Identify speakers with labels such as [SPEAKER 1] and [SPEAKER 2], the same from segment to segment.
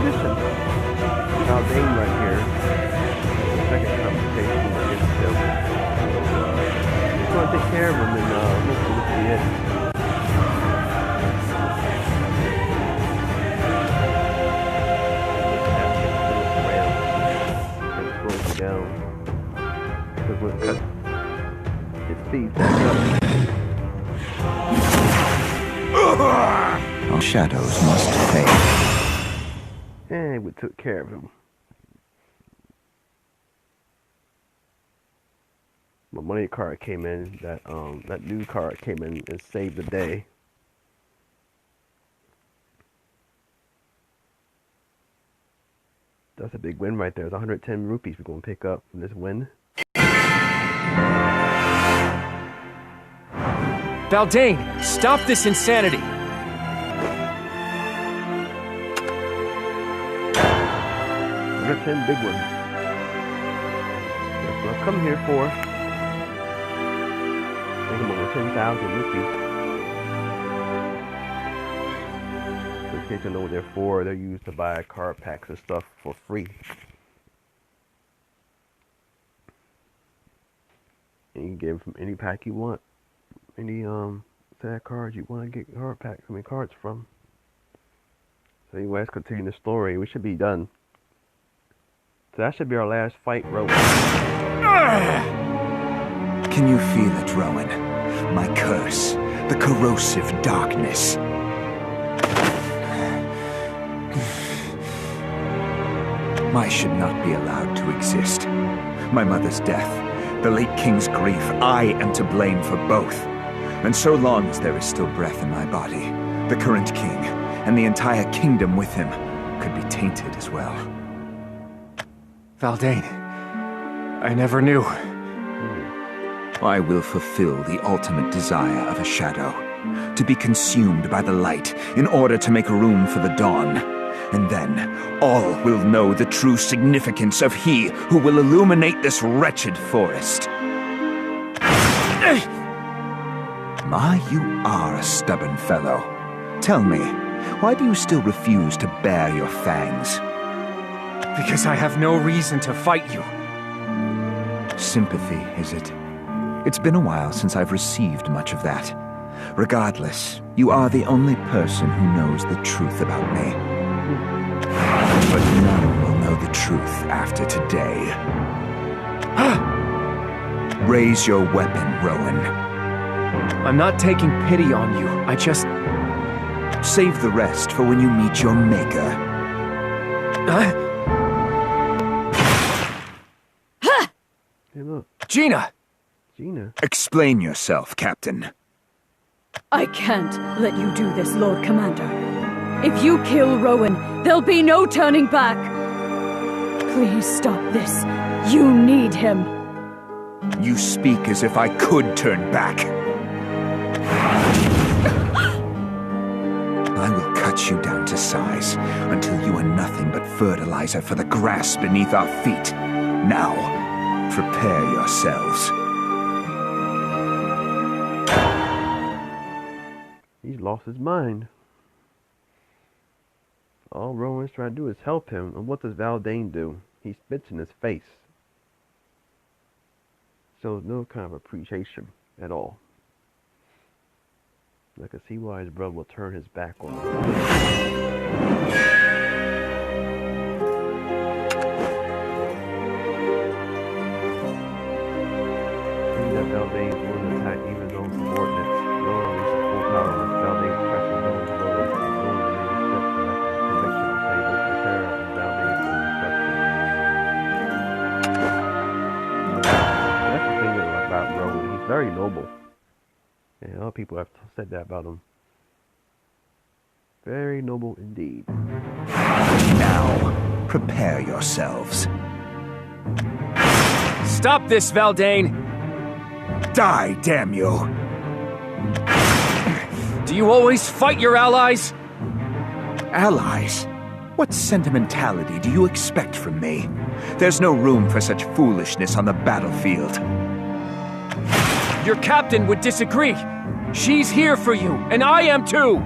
[SPEAKER 1] listen. Haldane right here. The second conversation against him. Just want to take care of him and hopefully this will be it. Down. Because when it cuts, it speeds back up.
[SPEAKER 2] Our shadows must fade.
[SPEAKER 1] And we took care of him. My money card came in. That new card came in and saved the day. That's a big win right there. It's 110 rupees we're going to pick up from this win.
[SPEAKER 3] Baldane, stop this insanity!
[SPEAKER 1] 110 big ones. That's what I've come here for. Make them over 10,000 rupees. In case you know what they're for, they're used to buy card packs and stuff for free. And you can get them from any pack you want. Any sad cards you want to get cards from. So anyway, let's continue the story. We should be done. So that should be our last fight, Rowen.
[SPEAKER 2] Can you feel it, Rowen? My curse, the corrosive darkness. I should not be allowed to exist. My mother's death, the late king's grief, I am to blame for both. And so long as there is still breath in my body, the current king, and the entire kingdom with him, could be tainted as well.
[SPEAKER 3] Baldane, I never knew.
[SPEAKER 2] I will fulfill the ultimate desire of a shadow, to be consumed by the light in order to make room for the dawn. And then, all will know the true significance of he who will illuminate this wretched forest. You are a stubborn fellow. Tell me, why do you still refuse to bare your fangs?
[SPEAKER 3] Because I have no reason to fight you.
[SPEAKER 2] Sympathy, is it? It's been a while since I've received much of that. Regardless, you are the only person who knows the truth about me. But none will know the truth after today. Raise your weapon, Rowen.
[SPEAKER 3] I'm not taking pity on you. I just...
[SPEAKER 2] Save the rest for when you meet your maker.
[SPEAKER 1] Hey, look.
[SPEAKER 3] Gina!
[SPEAKER 1] Gina?
[SPEAKER 2] Explain yourself, Captain.
[SPEAKER 4] I can't let you do this, Lord Commander. If you kill Rowen, there'll be no turning back. Please stop this. You need him.
[SPEAKER 2] You speak as if I could turn back. I will cut you down to size until you are nothing but fertilizer for the grass beneath our feet. Now, prepare yourselves.
[SPEAKER 1] He's lost his mind. All Rowen's trying to do is help him, and what does Baldane do? He spits in his face. Shows no kind of appreciation at all. I can see why his brother will turn his back on him. That Baldane's willing to attack even his own subordinates. Rowen reaches full power as Baldane presses Rowen's blows. Rowen remains steadfast in his conviction to save both the Terra and Baldane's destruction. That's the thing about Rowen. He's very noble. And a lot of people have said that about him. Very noble indeed.
[SPEAKER 2] Now, prepare yourselves.
[SPEAKER 3] Stop this, Baldane!
[SPEAKER 2] Die, damn you!
[SPEAKER 3] Do you always fight your allies?
[SPEAKER 2] Allies? What sentimentality do you expect from me? There's no room for such foolishness on the battlefield.
[SPEAKER 3] Your captain would disagree. She's here for you, and I am too!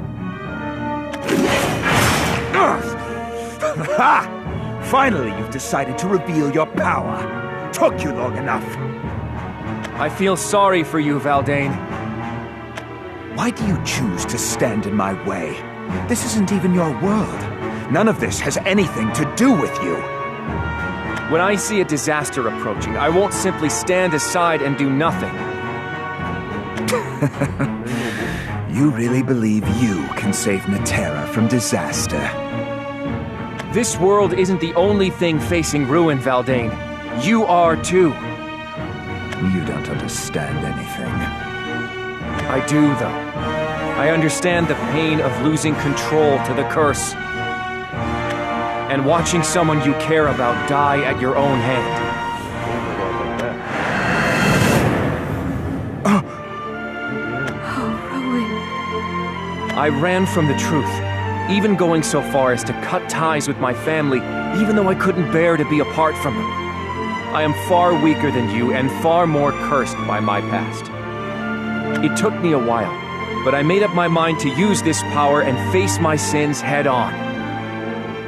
[SPEAKER 2] Ha! Finally, you've decided to reveal your power. Took you long enough.
[SPEAKER 3] I feel sorry for you, Valdane.
[SPEAKER 2] Why do you choose to stand in my way? This isn't even your world. None of this has anything to do with you.
[SPEAKER 3] When I see a disaster approaching, I won't simply stand aside and do nothing.
[SPEAKER 2] You really believe you can save Natera from disaster?
[SPEAKER 3] This world isn't the only thing facing ruin, Valdane. You are too.
[SPEAKER 2] You don't understand anything.
[SPEAKER 3] I do, though. I understand the pain of losing control to the curse. And watching someone you care about die at your own hand.
[SPEAKER 4] Oh, Rowen.
[SPEAKER 3] I ran from the truth, even going so far as to cut ties with my family, even though I couldn't bear to be apart from them. I am far weaker than you and far more cursed by my past. It took me a while, but I made up my mind to use this power and face my sins head on.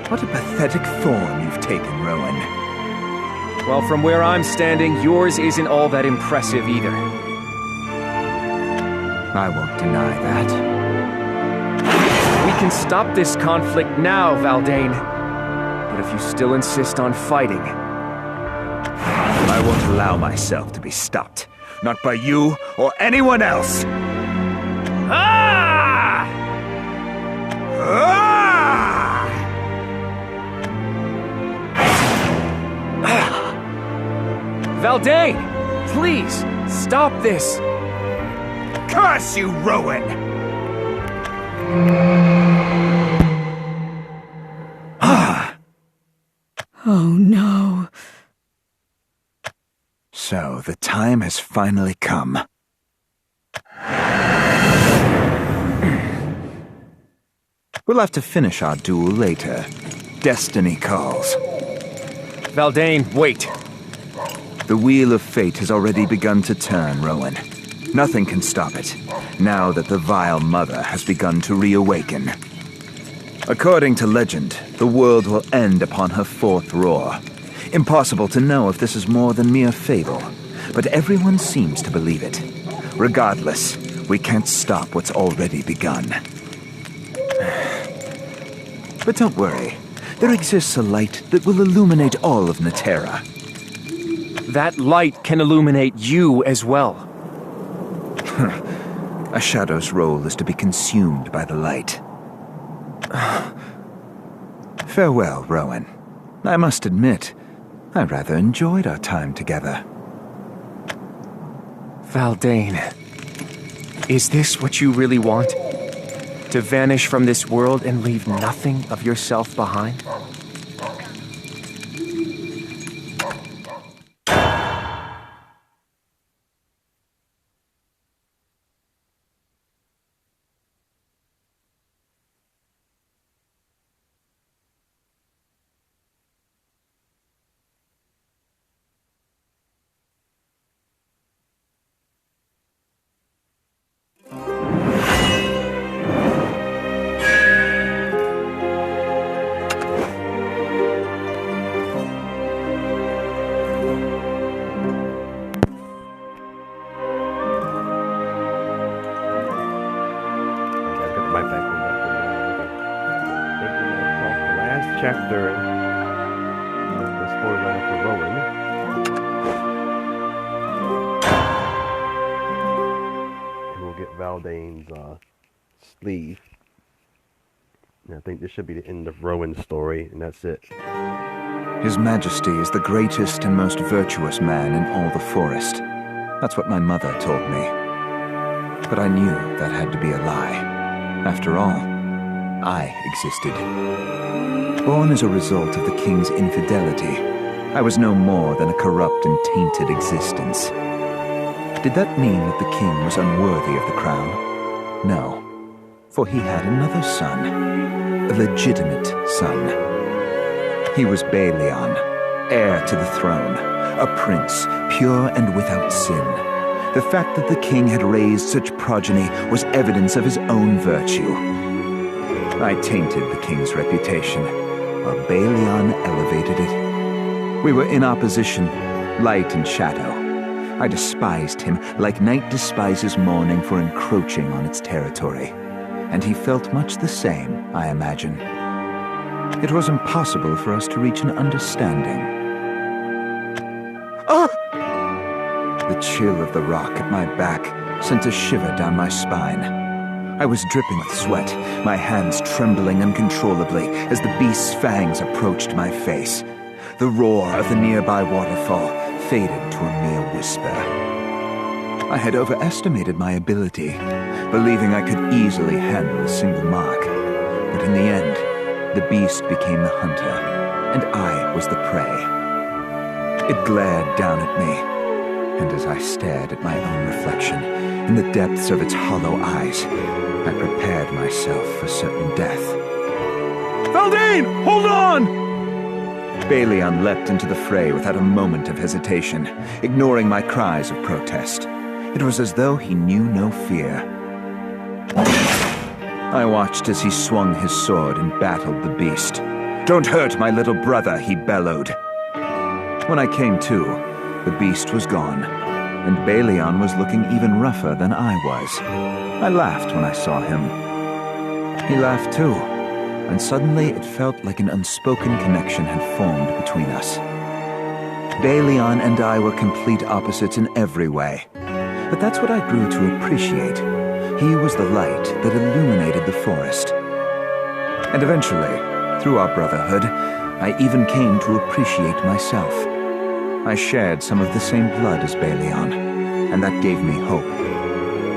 [SPEAKER 2] What a pathetic form you've taken, Rowen.
[SPEAKER 3] Well, from where I'm standing, yours isn't all that impressive either.
[SPEAKER 2] I won't deny that.
[SPEAKER 3] We can stop this conflict now, Valdane. But if you still insist on fighting...
[SPEAKER 2] I won't allow myself to be stopped. Not by you or anyone else.
[SPEAKER 3] Ah!
[SPEAKER 2] Ah!
[SPEAKER 3] Valdane! Please, stop this!
[SPEAKER 2] Curse you, Rowen!
[SPEAKER 4] Oh no.
[SPEAKER 2] So, the time has finally come. We'll have to finish our duel later. Destiny calls.
[SPEAKER 3] Valdane, wait.
[SPEAKER 2] The wheel of fate has already begun to turn, Rowen. Nothing can stop it, now that the vile mother has begun to reawaken. According to legend, the world will end upon her fourth roar. Impossible to know if this is more than mere fable, but everyone seems to believe it. Regardless, we can't stop what's already begun. But don't worry, there exists a light that will illuminate all of Natera.
[SPEAKER 3] That light can illuminate you as well.
[SPEAKER 2] A shadow's role is to be consumed by the light. Farewell, Rowen. I must admit, I rather enjoyed our time together.
[SPEAKER 3] Valdane, is this what you really want? To vanish from this world and leave nothing of yourself behind?
[SPEAKER 1] Chapter of the storyline for Rowen. And we'll get Valdane's sleeve. And I think this should be the end of Rowen's story, and that's it.
[SPEAKER 2] His Majesty is the greatest and most virtuous man in all the forest. That's what my mother told me. But I knew that had to be a lie. After all, I existed. Born as a result of the king's infidelity, I was no more than a corrupt and tainted existence. Did that mean that the king was unworthy of the crown? No, for he had another son, a legitimate son. He was Baleon, heir to the throne, a prince, pure and without sin. The fact that the king had raised such progeny was evidence of his own virtue. I tainted the king's reputation. while Balion elevated it. We were in opposition, light and shadow. I despised him like night despises morning for encroaching on its territory. And he felt much the same, I imagine. It was impossible for us to reach an understanding. The chill of the rock at my back sent a shiver down my spine. I was dripping with sweat, my hands trembling uncontrollably as the beast's fangs approached my face. The roar of the nearby waterfall faded to a mere whisper. I had overestimated my ability, believing I could easily handle a single mark. But in the end, the beast became the hunter, and I was the prey. It glared down at me, and as I stared at my own reflection in the depths of its hollow eyes, I prepared myself for certain death.
[SPEAKER 3] Valdine, hold on!
[SPEAKER 2] Balion leapt into the fray without a moment of hesitation, ignoring my cries of protest. It was as though he knew no fear. I watched as he swung his sword and battled the beast. "Don't hurt my little brother," he bellowed. When I came to, the beast was gone, and Balion was looking even rougher than I was. I laughed when I saw him. He laughed too, and suddenly it felt like an unspoken connection had formed between us. Balion and I were complete opposites in every way, but that's what I grew to appreciate. He was the light that illuminated the forest. And eventually, through our brotherhood, I even came to appreciate myself. I shared some of the same blood as Balion, and that gave me hope,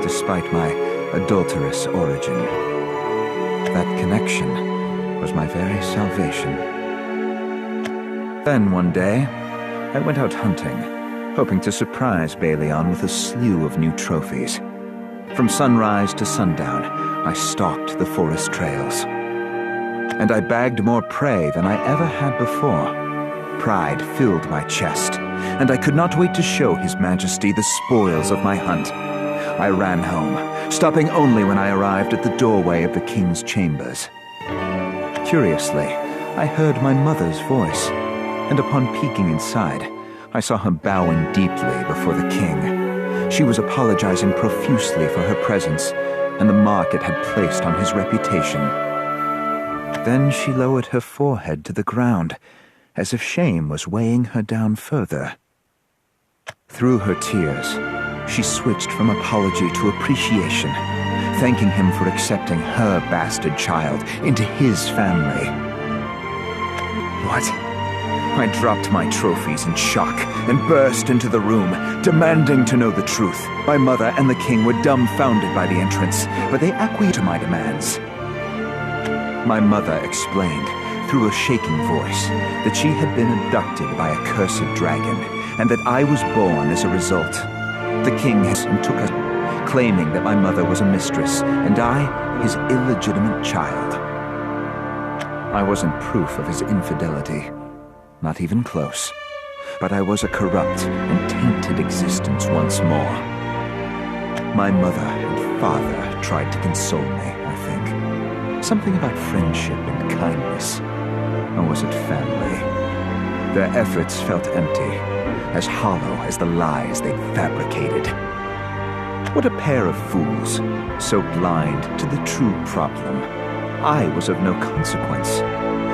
[SPEAKER 2] despite my adulterous origin. That connection was my very salvation. Then one day, I went out hunting, hoping to surprise Balion with a slew of new trophies. From sunrise to sundown, I stalked the forest trails. And I bagged more prey than I ever had before. Pride filled my chest, and I could not wait to show His Majesty the spoils of my hunt. I ran home, stopping only when I arrived at the doorway of the king's chambers. Curiously, I heard my mother's voice, and upon peeking inside, I saw her bowing deeply before the king. She was apologizing profusely for her presence and the mark it had placed on his reputation. Then she lowered her forehead to the ground, as if shame was weighing her down further. Through her tears, she switched from apology to appreciation, thanking him for accepting her bastard child into his family. What? I dropped my trophies in shock and burst into the room, demanding to know the truth. My mother and the king were dumbfounded by the entrance, but they acquiesced to my demands. My mother explained, through a shaking voice, that she had been abducted by a cursed dragon, and that I was born as a result. The king took us, claiming that my mother was a mistress, and I, his illegitimate child. I wasn't proof of his infidelity, not even close, but I was a corrupt and tainted existence once more. My mother and father tried to console me, I think. Something about friendship and kindness. Or was it family? Their efforts felt empty, as hollow as the lies they'd fabricated. What a pair of fools, so blind to the true problem. I was of no consequence.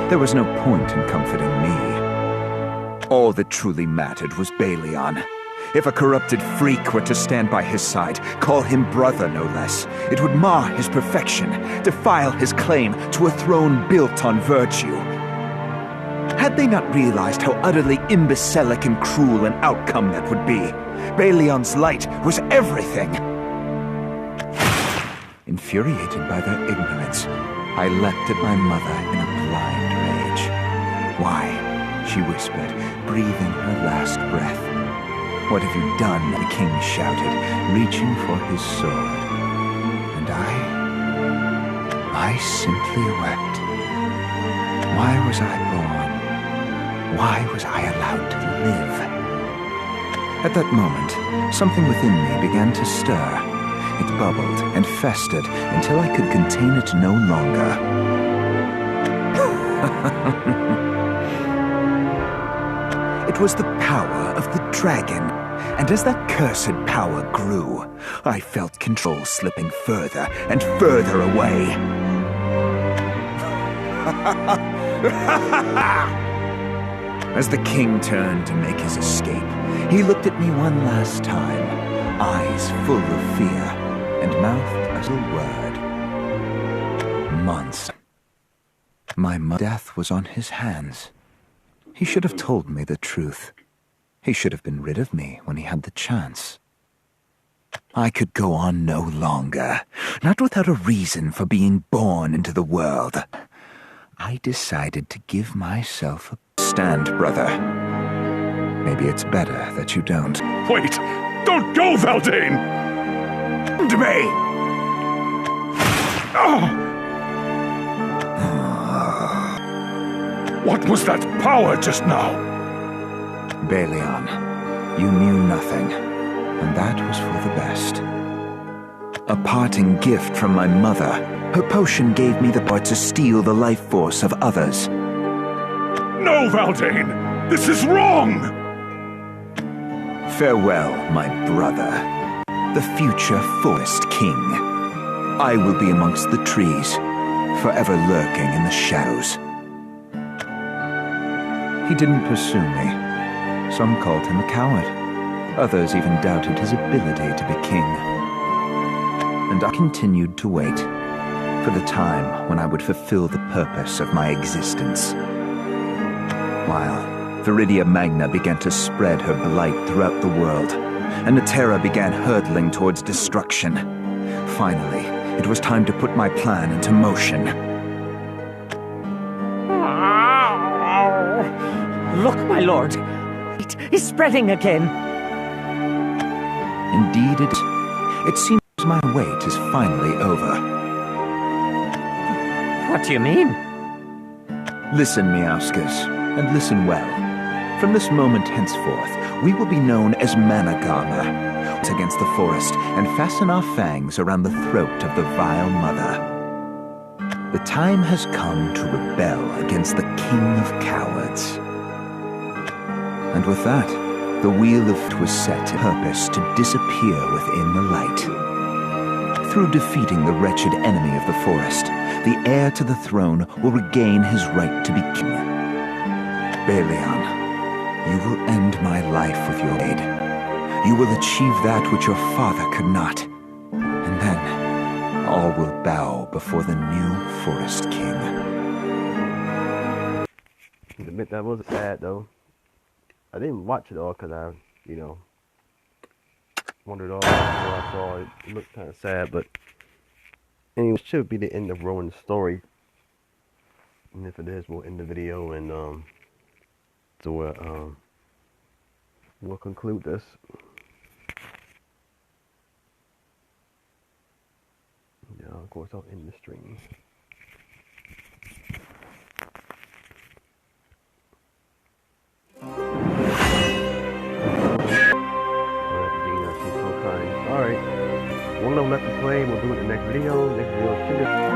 [SPEAKER 2] There was no point in comforting me. All that truly mattered was Balion. If a corrupted freak were to stand by his side, call him brother no less, it would mar his perfection, defile his claim to a throne built on virtue. Had they not realized how utterly imbecilic and cruel an outcome that would be? Balion's light was everything. Infuriated by their ignorance, I leapt at my mother in a blind rage. "Why?" she whispered, breathing her last breath. "What have you done?" the king shouted, reaching for his sword. And I simply wept. Why was I born? Why was I allowed to live? At that moment, something within me began to stir. It bubbled and festered until I could contain it no longer. It was the power of the dragon, and as that cursed power grew, I felt control slipping further and further away. As the king turned to make his escape, he looked at me one last time, eyes full of fear, and mouthed a word. Months. My death was on his hands. He should have told me the truth. He should have been rid of me when he had the chance. I could go on no longer, not without a reason for being born into the world. I decided to give myself a stand, brother. Maybe it's better that you don't.
[SPEAKER 5] Wait! Don't go, Valdane!
[SPEAKER 2] To me!
[SPEAKER 5] What was that power just now?
[SPEAKER 2] Balion, you knew nothing, and that was for the best. A parting gift from my mother. Her potion gave me the power to steal the life force of others.
[SPEAKER 5] No, Valdane! This is wrong!
[SPEAKER 2] Farewell, my brother. The future Forest King. I will be amongst the trees, forever lurking in the shadows. He didn't pursue me. Some called him a coward. Others even doubted his ability to be king. And I continued to wait for the time when I would fulfill the purpose of my existence. While Viridia Magna began to spread her blight throughout the world, and the terror began hurtling towards destruction. Finally, it was time to put my plan into motion.
[SPEAKER 6] Look, my lord. It is spreading again.
[SPEAKER 2] Indeed it is. It seems my wait is finally over.
[SPEAKER 6] What do you mean?
[SPEAKER 2] Listen, Miauskas, and listen well. From this moment henceforth, we will be known as Managama, against the forest, and fasten our fangs around the throat of the vile mother. The time has come to rebel against the king of cowards. And with that, the wheel of it was set to purpose to disappear within the light. Through defeating the wretched enemy of the forest, the heir to the throne will regain his right to be king. Balion, you will end my life with your aid. You will achieve that which your father could not. And then, all will bow before the new Forest King.
[SPEAKER 1] I admit that was sad, though. I didn't watch it all because I, wondered all I saw. It looked kind of sad, but anyway, it should be the end of Rowen's story. And if it is, we'll end the video and we'll conclude this. Yeah, of course, I'll end the stream. Alright, one little left to play. We'll do it in the next video. Next video should